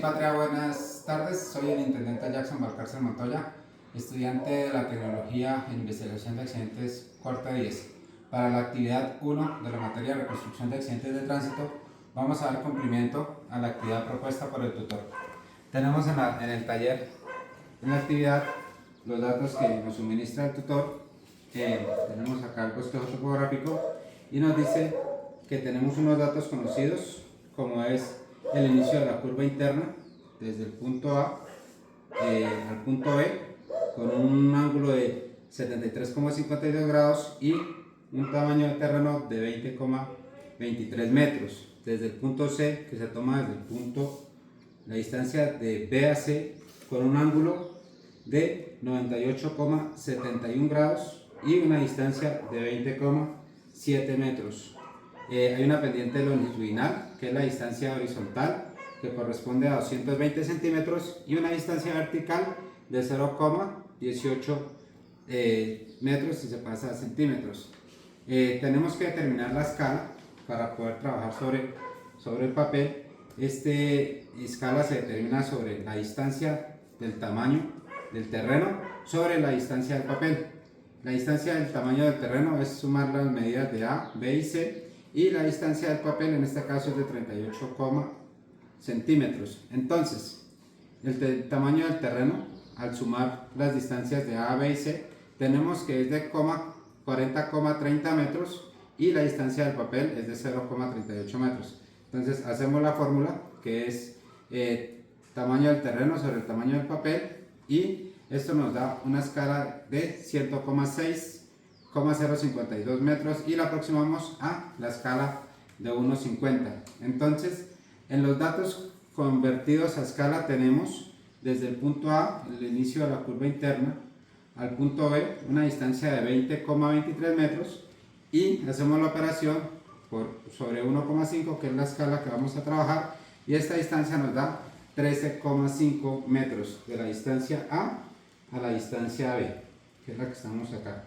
Patria, buenas tardes. Soy el intendente Jackson Valcárcel Montoya, estudiante de la Tecnología en Investigación de Accidentes cuarta 10. Para la actividad 1 de la materia de reconstrucción de accidentes de tránsito, vamos a dar cumplimiento a la actividad propuesta por el tutor. Tenemos en el taller, en la actividad, los datos que nos suministra el tutor. Tenemos acá el bosquejo topográfico y nos dice que tenemos unos datos conocidos, como es el inicio de la curva interna desde el punto A al punto B con un ángulo de 73,52 grados y un tamaño de terreno de 20,23 metros. Desde el punto C, que se toma desde el punto, la distancia de B a C, con un ángulo de 98,71 grados y una distancia de 20,7 metros. Hay una pendiente longitudinal, que es la distancia horizontal, que corresponde a 220 centímetros, y una distancia vertical de 0,18 metros si se pasa a centímetros. Tenemos que determinar la escala para poder trabajar sobre el papel. Esta escala se determina sobre la distancia del tamaño del terreno sobre la distancia del papel. La distancia del tamaño del terreno es sumar las medidas de A, B y C, y la distancia del papel en este caso es de 38 centímetros. Entonces, el tamaño del terreno, al sumar las distancias de A, B y C, tenemos que es de 40,30 metros y la distancia del papel es de 0,38 metros. Entonces hacemos la fórmula, que es tamaño del terreno sobre el tamaño del papel, y esto nos da una escala de 100,6,052 metros, y la aproximamos a la escala de 1,50. Entonces, en los datos convertidos a escala tenemos desde el punto A, el inicio de la curva interna, al punto B, una distancia de 20,23 metros, y hacemos la operación sobre 1,5, que es la escala que vamos a trabajar, y esta distancia nos da 13,5 metros de la distancia A la distancia B, que es la que estamos acá.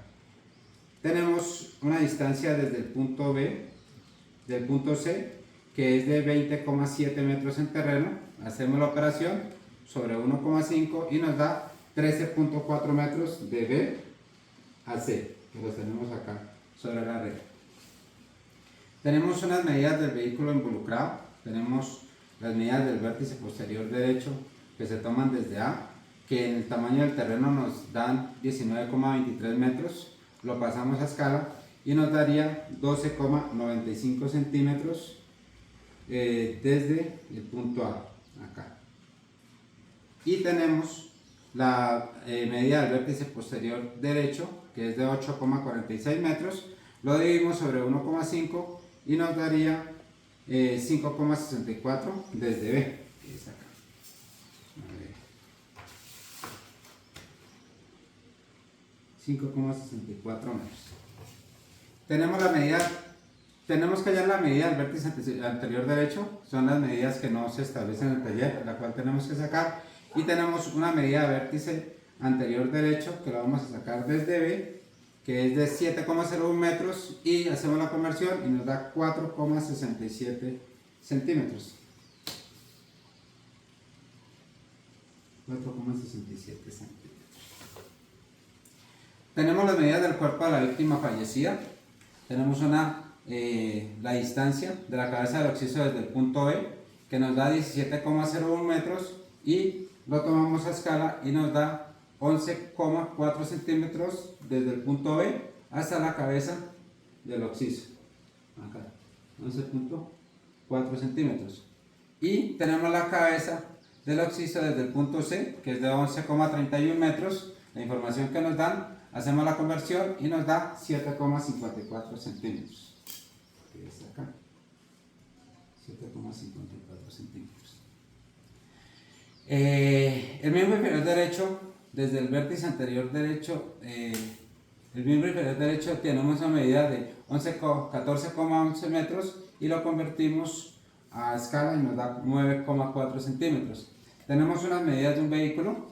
Tenemos una distancia desde el punto B, del punto C, que es de 20,7 metros en terreno. Hacemos la operación sobre 1,5 y nos da 13,4 metros de B a C, que los tenemos acá sobre la red. Tenemos unas medidas del vehículo involucrado. Tenemos las medidas del vértice posterior derecho, que se toman desde A, que en el tamaño del terreno nos dan 19,23 metros. Lo pasamos a escala y nos daría 12,95 centímetros desde el punto A acá. Y tenemos la medida del vértice posterior derecho, que es de 8,46 metros. Lo dividimos sobre 1,5 y nos daría 5,64 desde B, que es acá. 5,64 metros. Tenemos que hallar la medida del vértice anterior derecho. Son las medidas que no se establecen en el taller, la cual tenemos que sacar. Y tenemos una medida de vértice anterior derecho, que la vamos a sacar desde B, que es de 7,01 metros, y hacemos la conversión y nos da 4,67 centímetros. 4,67 centímetros. Tenemos las medidas del cuerpo de la víctima fallecida. Tenemos la distancia de la cabeza del occiso desde el punto B, que nos da 17,01 metros, y lo tomamos a escala y nos da 11,4 centímetros desde el punto B hasta la cabeza del occiso. Acá, 11,4 centímetros. Y tenemos la cabeza del occiso desde el punto C, que es de 11,31 metros. La información que nos dan, hacemos la conversión y nos da 7,54 centímetros. Que es acá. 7,54 centímetros. El miembro inferior derecho, desde el vértice anterior derecho, el miembro inferior derecho tenemos una medida de 14,11 metros y lo convertimos a escala y nos da 9,4 centímetros. Tenemos unas medidas de un vehículo,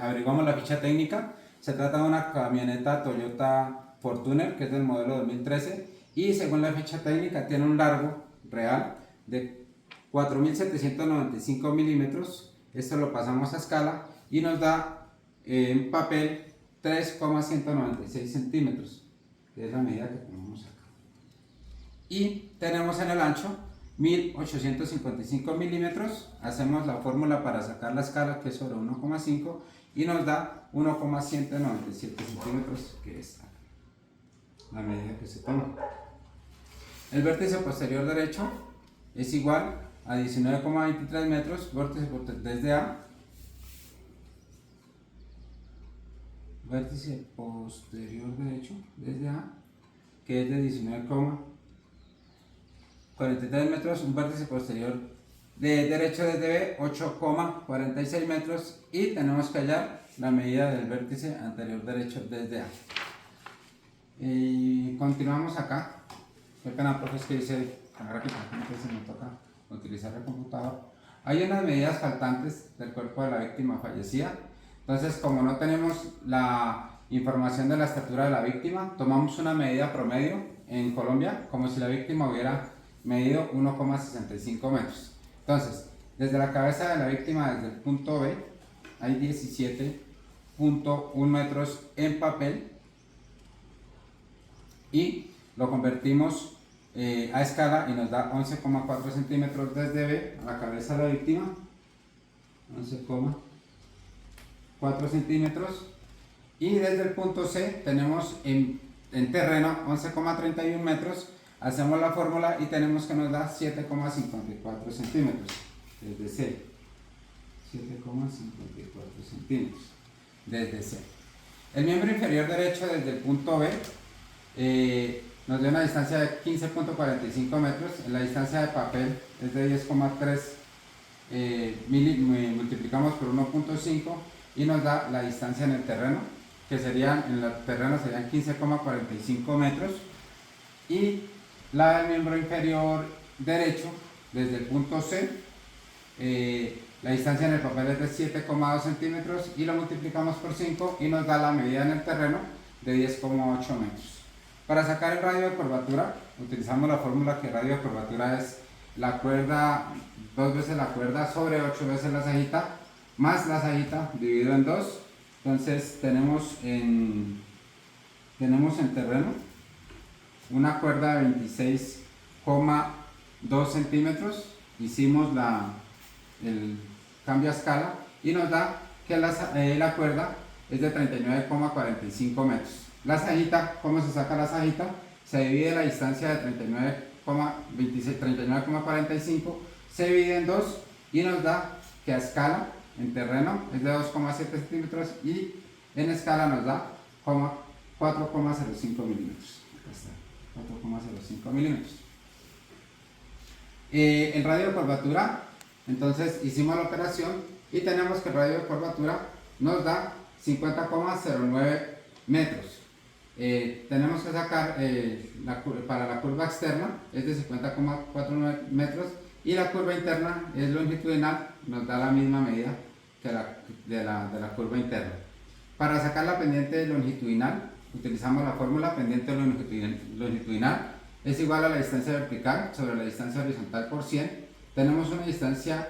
averiguamos la ficha técnica. Se trata de una camioneta Toyota Fortuner, que es del modelo 2013, y según la ficha técnica tiene un largo real de 4.795 milímetros. Esto lo pasamos a escala y nos da en papel 3,196 centímetros, que es la medida que tenemos acá. Y tenemos en el ancho 1.855 milímetros. Hacemos la fórmula para sacar la escala, que es sobre 1,5, y nos da 1,197 centímetros, que es la medida que se toma. El vértice posterior derecho es igual a 19,23 metros, vértice desde A. Vértice posterior derecho desde A, que es de 19,43 metros, un vértice posterior de derecho desde B, 8,46 metros, y tenemos que hallar la medida del vértice anterior derecho desde A. Y continuamos acá. Qué pena, profe, es que dice tan rápido que se me toca utilizar el computador. Hay unas medidas faltantes del cuerpo de la víctima fallecida. Entonces, como no tenemos la información de la estatura de la víctima, tomamos una medida promedio en Colombia, como si la víctima hubiera medido 1,65 metros. Entonces, desde la cabeza de la víctima, desde el punto B, hay 17,1 metros en papel, y lo convertimos a escala y nos da 11,4 centímetros desde B a la cabeza de la víctima, 11,4 centímetros, y desde el punto C tenemos en terreno 11,31 metros. Hacemos la fórmula y tenemos que nos da 7,54 centímetros desde C, 7,54 centímetros desde C. El miembro inferior derecho desde el punto B nos dio una distancia de 15,45 metros. La distancia de papel es de 10,3, multiplicamos por 1,5 y nos da la distancia en el terreno, que serían, en el terreno serían 15,45 metros. Y la del miembro inferior derecho desde el punto C, la distancia en el papel es de 7,2 centímetros y lo multiplicamos por 5 y nos da la medida en el terreno de 10,8 metros. Para sacar el radio de curvatura utilizamos la fórmula, que el radio de curvatura es la cuerda, 2 veces la cuerda sobre 8 veces la sajita, más la sajita dividido en 2. Entonces tenemos en terreno una cuerda de 26,2 centímetros. Hicimos el cambio a escala y nos da que la cuerda es de 39,45 metros. La sajita, ¿cómo se saca la sajita? Se divide la distancia de 39,45, se divide en 2 y nos da que a escala en terreno es de 2,7 centímetros y en escala nos da 4,05 milímetros. 4,05 milímetros. El radio de curvatura, entonces hicimos la operación y tenemos que el radio de curvatura nos da 50,09 metros. Tenemos que sacar para la curva externa es de 50,49 metros y la curva interna es longitudinal, nos da la misma medida que de la curva interna. Para sacar la pendiente longitudinal utilizamos la fórmula: pendiente longitudinal es igual a la distancia vertical sobre la distancia horizontal por 100. Tenemos una distancia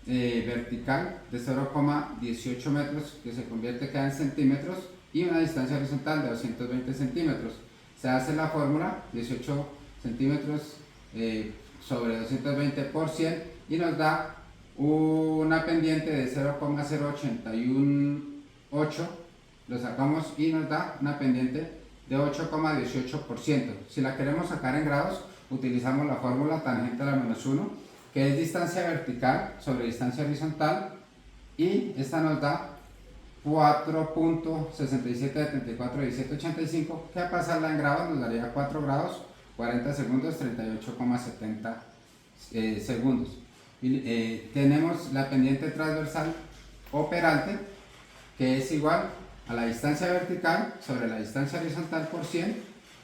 vertical de 0,18 metros que se convierte en centímetros y una distancia horizontal de 220 centímetros. Se hace la fórmula 18 centímetros sobre 220 por 100 y nos da una pendiente de 0,0818. Lo sacamos y nos da una pendiente de 8,18%. Si la queremos sacar en grados, utilizamos la fórmula tangente a la menos 1, que es distancia vertical sobre distancia horizontal, y esta nos da 4.67741785, que a pasarla en grados nos daría 4 grados 40 segundos 38,70 segundos. Tenemos la pendiente transversal operante, que es igual a la distancia vertical sobre la distancia horizontal por 100,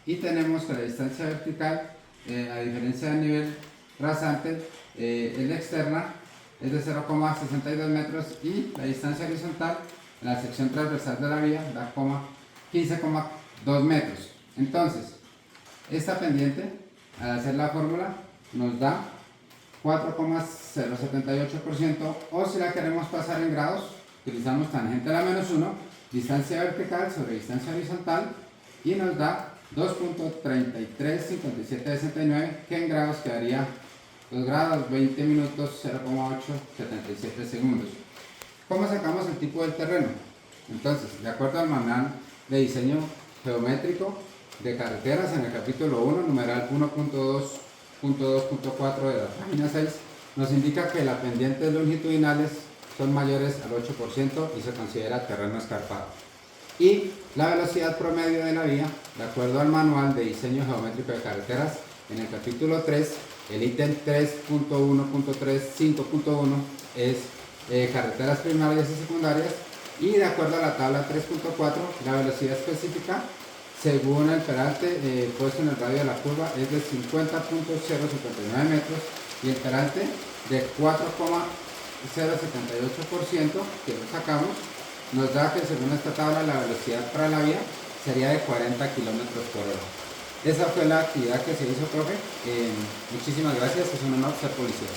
y tenemos que la distancia vertical, a diferencia del nivel rasante, es la externa, es de 0,62 metros, y la distancia horizontal en la sección transversal de la vía da 15,2 metros. Entonces, esta pendiente, al hacer la fórmula, nos da 4,078%, o si la queremos pasar en grados, utilizamos tangente a la -1, distancia vertical sobre distancia horizontal, y nos da 2.335769, que en grados quedaría 2 grados 20 minutos 0,877 segundos. ¿Cómo sacamos el tipo del terreno? Entonces, de acuerdo al manual de diseño geométrico de carreteras, en el capítulo 1, numeral 1.2.2.4 de la página 6, nos indica que las pendientes longitudinales son mayores al 8% y se considera terreno escarpado. Y la velocidad promedio de la vía, de acuerdo al manual de diseño geométrico de carreteras, en el capítulo 3, el ítem 3.1.35.1 es carreteras primarias y secundarias, y de acuerdo a la tabla 3.4, la velocidad específica según el peralte puesto en el radio de la curva es de 50.059 metros, y el peralte de 4,078% que lo sacamos nos da que según esta tabla la velocidad para la vía sería de 40 kilómetros por hora. Esa fue la actividad que se hizo, profe. Muchísimas gracias, es un honor ser policía.